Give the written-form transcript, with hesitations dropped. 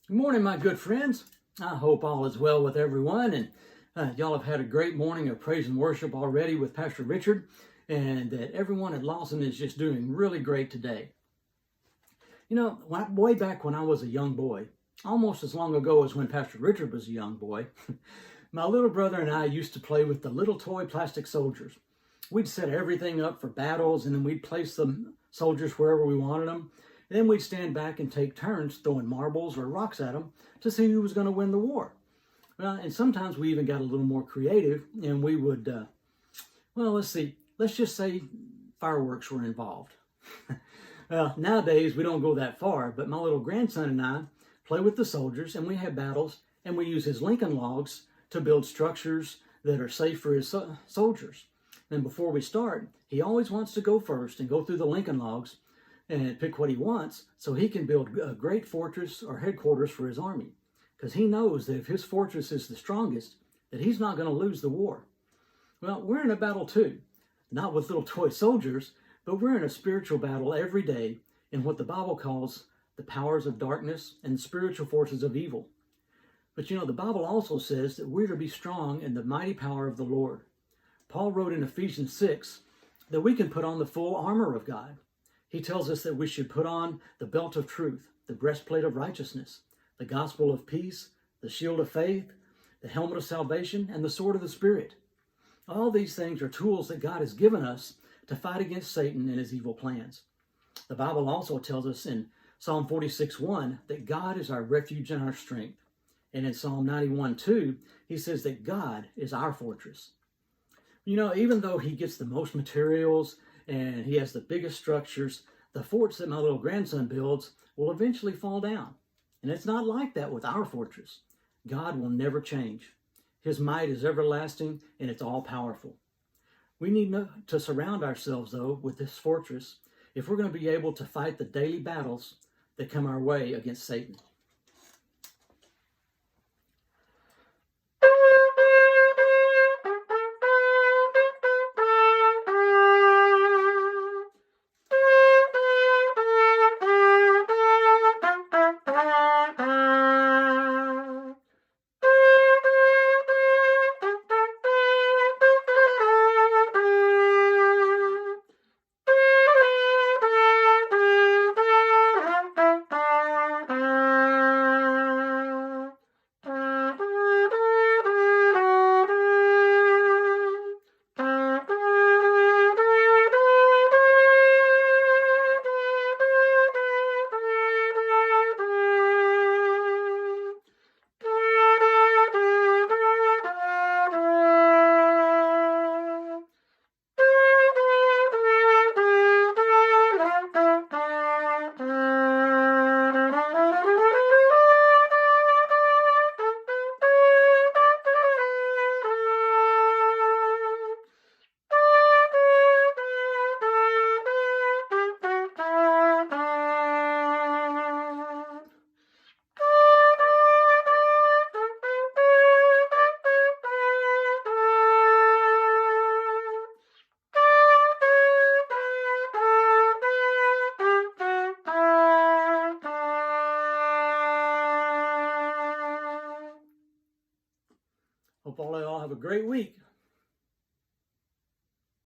Good morning, my good friends. I hope all is well with everyone, and y'all have had a great morning of praise and worship already with Pastor Richard, and that everyone at Lawson is just doing really great today. You know, way back when I was a young boy, almost as long ago as when Pastor Richard was a young boy, my little brother and I used to play with the little toy plastic soldiers. We'd set everything up for battles, and then we'd place the soldiers wherever we wanted them. And then we'd stand back and take turns throwing marbles or rocks at them to see who was going to win the war. Well, and sometimes we even got a little more creative, and we would, let's just say fireworks were involved. Well, nowadays we don't go that far, but my little grandson and I play with the soldiers, and we have battles, and we use his Lincoln logs to build structures that are safe for his soldiers. And before we start, he always wants to go first and go through the Lincoln logs and pick what he wants so he can build a great fortress or headquarters for his army. Because he knows that if his fortress is the strongest, that he's not going to lose the war. Well, we're in a battle too, not with little toy soldiers, but we're in a spiritual battle every day in what the Bible calls the powers of darkness and spiritual forces of evil. But you know, the Bible also says that we're to be strong in the mighty power of the Lord. Paul wrote in Ephesians 6 that we can put on the full armor of God. He tells us that we should put on the belt of truth, the breastplate of righteousness, the gospel of peace, the shield of faith, the helmet of salvation, and the sword of the Spirit. All these things are tools that God has given us to fight against Satan and his evil plans. The Bible also tells us in Psalm 46:1 that God is our refuge and our strength. And in Psalm 91:2, he says that God is our fortress. You know, even though he gets the most materials and he has the biggest structures, the forts that my little grandson builds will eventually fall down. And it's not like that with our fortress. God will never change. His might is everlasting and it's all powerful. We need to surround ourselves, though, with this fortress if we're going to be able to fight the daily battles that come our way against Satan. Hope all of y'all have a great week.